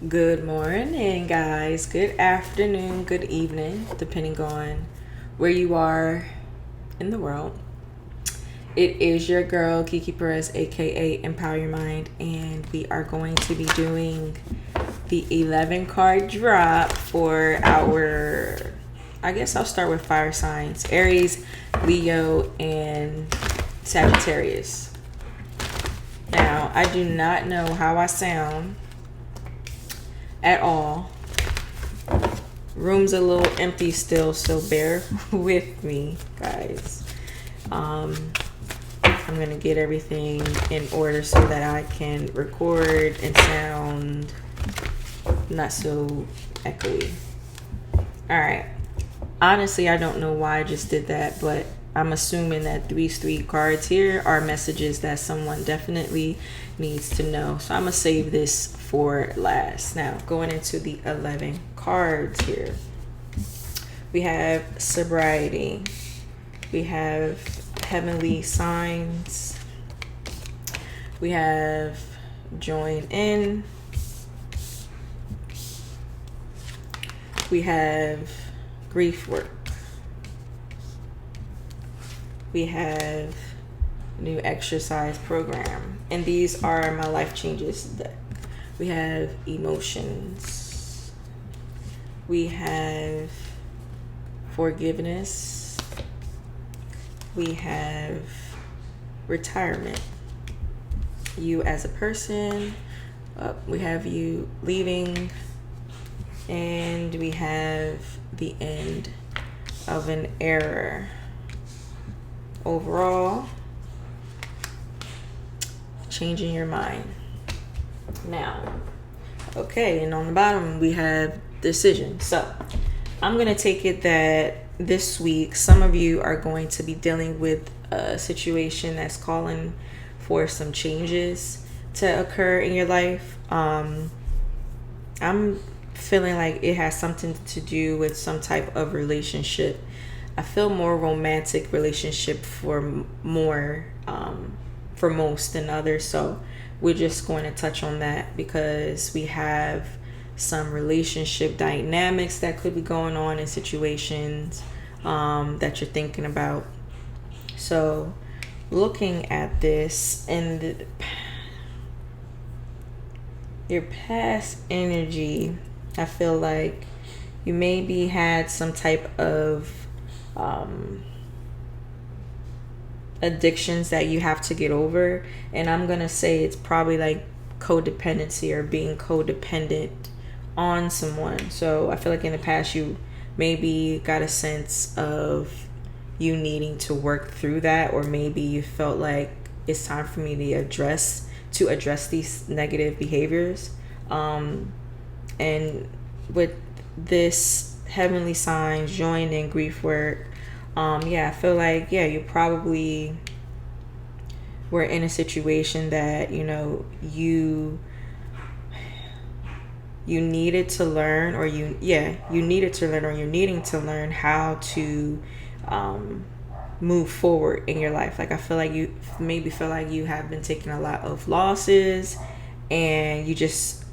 Good morning, guys. Good afternoon, good evening, depending on where you are in the world. It is your girl, Kiki Perez, aka Empower Your Mind, and we are going to be doing the 11 card drop for I guess I'll start with fire signs: Aries, Leo, and Sagittarius. Now, I do not know how I sound at all. Room's a little empty still, so bear with me, guys. I'm gonna get everything in order so that I can record and sound not so echoey. Alright. Honestly, I don't know why I just did that, but I'm assuming that these three cards here are messages that someone definitely needs to know. So I'm going to save this for last. Now, going into the 11 cards here. We have sobriety. We have heavenly signs. We have join in. We have grief work. We have new exercise program, and these are my life changes deck. We have emotions. We have forgiveness. We have retirement. You as a person. We have you leaving, and we have the end of an era. Overall, changing your mind. Now, okay, and on the bottom we have decision. So I'm going to take it that this week some of you are going to be dealing with a situation that's calling for some changes to occur in your life. I'm feeling like it has something to do with some type of relationship. I feel more romantic relationship for most than others. So we're just going to touch on that because we have some relationship dynamics that could be going on in situations that you're thinking about. So looking at this and your past energy, I feel like you maybe had some type of addictions that you have to get over, and I'm gonna say it's probably like codependency or being codependent on someone. So I feel like in the past you maybe got a sense of you needing to work through that, or maybe you felt like it's time for me to address these negative behaviors. And with this heavenly signs, join in grief work, I feel like you probably were in a situation that you needed to learn, or you needed to learn, or you're needing to learn how to move forward in your life. Like I feel like you maybe feel like you have been taking a lot of losses and you just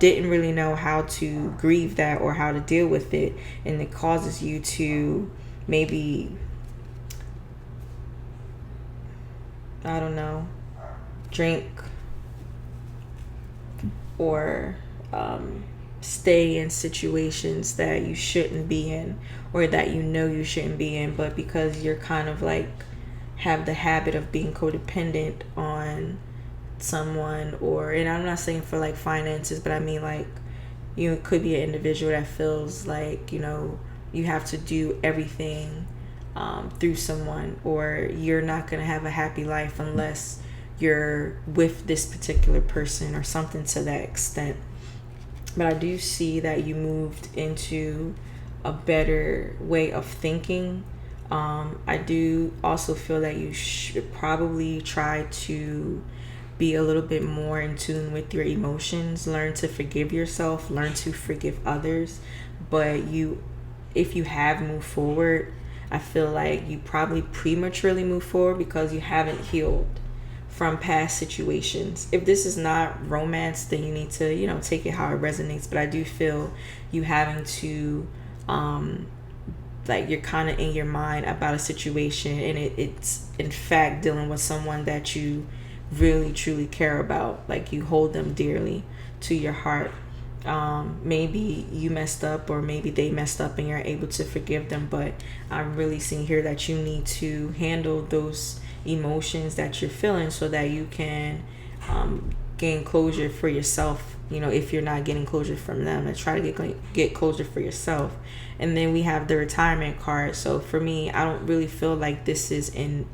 didn't really know how to grieve that or how to deal with it, and it causes you to maybe, I don't know, drink or stay in situations that you shouldn't be in, or that you shouldn't be in, but because you're kind of like have the habit of being codependent on someone, and I'm not saying for like finances, but I mean like you could be an individual that feels like you have to do everything through someone, or you're not going to have a happy life unless you're with this particular person, or something to that extent. But I do see that you moved into a better way of thinking. I do also feel that you should probably try to be a little bit more in tune with your emotions, learn to forgive yourself, learn to forgive others. But if you have moved forward, I feel like you probably prematurely move forward because you haven't healed from past situations. If this is not romance, then you need to, take it how it resonates. But I do feel you having to, like, you're kind of in your mind about a situation, and it's in fact dealing with someone that you really truly care about. Like, you hold them dearly to your heart. Maybe you messed up, or maybe they messed up and you're able to forgive them, but I'm really seeing here that you need to handle those emotions that you're feeling so that you can gain closure for yourself. If you're not getting closure from them, and try to get closure for yourself. And then we have the retirement card. So for me, I don't really feel like this is in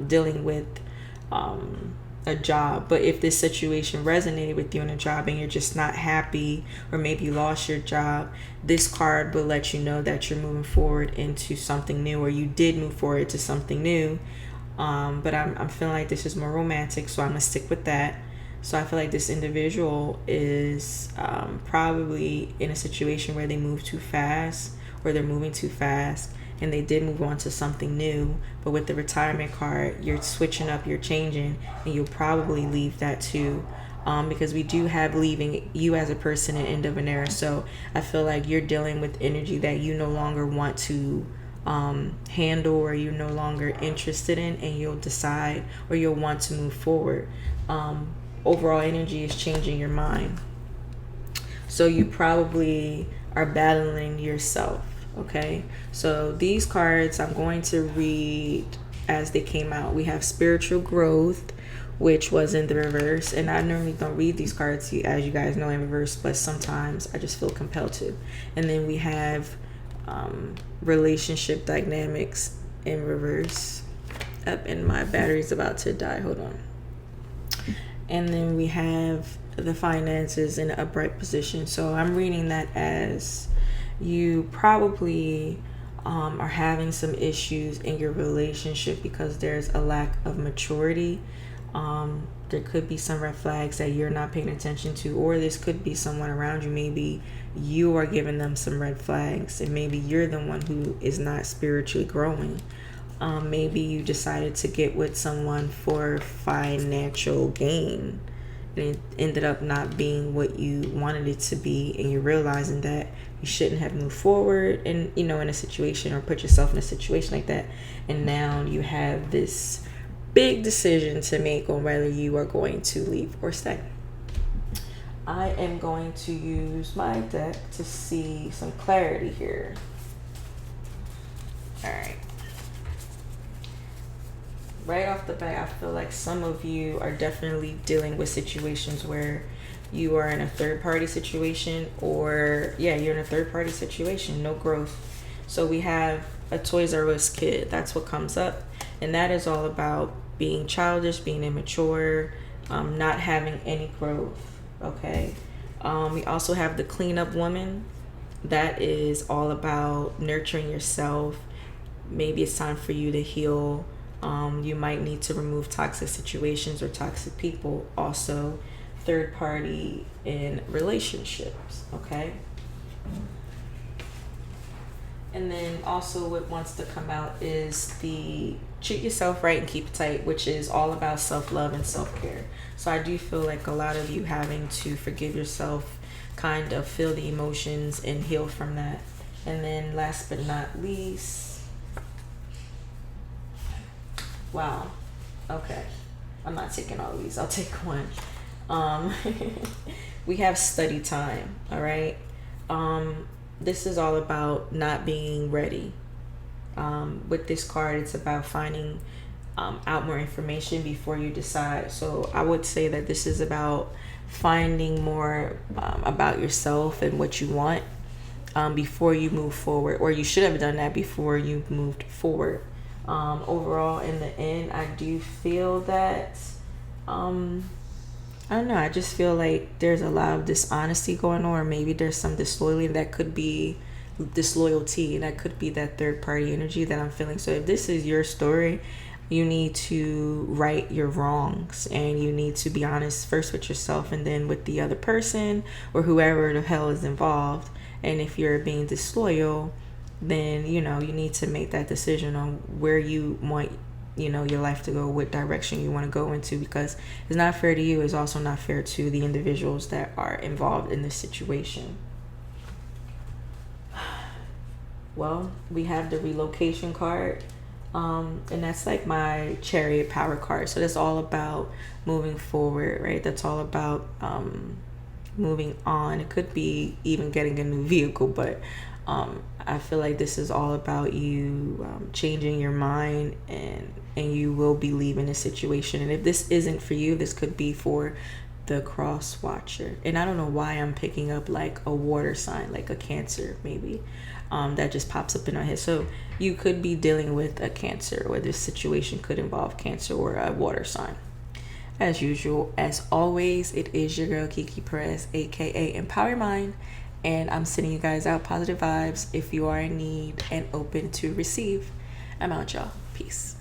dealing with a job. But if this situation resonated with you in a job and you're just not happy, or maybe you lost your job, this card will let you know that you're moving forward into something new, or you did move forward to something new. But I'm feeling like this is more romantic, so I'm gonna stick with that. So I feel like this individual is probably in a situation where they move too fast, or they're moving too fast, and they did move on to something new. But with the retirement card, you're switching up, you're changing, and you'll probably leave that too. Because we do have leaving you as a person and end of an era. So I feel like you're dealing with energy that you no longer want to handle, or you're no longer interested in, and you'll decide, or you'll want to move forward. Overall energy is changing your mind. So you probably are battling yourself. Okay, so these cards I'm going to read as they came out. We have spiritual growth, which was in the reverse, and I normally don't read these cards, as you guys know, in reverse, but sometimes I just feel compelled to. And then we have relationship dynamics in reverse. Up, and my battery's about to die, hold on. And then we have the finances in an upright position. So I'm reading that as you probably are having some issues in your relationship because there's a lack of maturity. There could be some red flags that you're not paying attention to, or this could be someone around you. Maybe you are giving them some red flags, and maybe you're the one who is not spiritually growing. Maybe you decided to get with someone for financial gain, and it ended up not being what you wanted it to be, and you're realizing that you shouldn't have moved forward and in a situation, or put yourself in a situation like that. And now you have this big decision to make on whether you are going to leave or stay. I am going to use my deck to see some clarity here. All right. Right off the bat, I feel like some of you are definitely dealing with situations where you are in a third party situation, or you're in a third party situation, no growth. So we have a Toys R Us kid. That's what comes up. And that is all about being childish, being immature, not having any growth. Okay. We also have the cleanup woman. That is all about nurturing yourself. Maybe it's time for you to heal. You might need to remove toxic situations or toxic people. Also, third party in relationships. Okay. And then also what wants to come out is the treat yourself right and keep it tight, which is all about self-love and self-care. So I do feel like a lot of you having to forgive yourself, kind of feel the emotions and heal from that. And then last but not least, wow, okay, I'm not taking all of these, I'll take one. We have study time. All right. This is all about not being ready. With this card, it's about finding out more information before you decide. So I would say that this is about finding more about yourself and what you want before you move forward, or you should have done that before you moved forward. Overall, in the end, I do feel that I don't know, I just feel like there's a lot of dishonesty going on, or maybe there's some disloyalty. That could be disloyalty, and that could be that third party energy that I'm feeling. So if this is your story, you need to right your wrongs, and you need to be honest first with yourself and then with the other person or whoever the hell is involved. And if you're being disloyal, then you need to make that decision on where you want you know, your life to go, what direction you want to go into, because it's not fair to you. It's also not fair to the individuals that are involved in this situation. Well, we have the relocation card, and that's like my Chariot power card. So that's all about moving forward, right? That's all about moving on. It could be even getting a new vehicle, but I feel like this is all about you changing your mind, and you will be leaving the situation. And if this isn't for you, this could be for the cross watcher. And I don't know why I'm picking up like a water sign, like a Cancer maybe. That just pops up in our head. So you could be dealing with a Cancer, or this situation could involve Cancer or a water sign. As usual, as always, it is your girl Kiki Perez, aka Empower Your Mind, and I'm sending you guys out positive vibes if you are in need and open to receive. I'm out, y'all. Peace.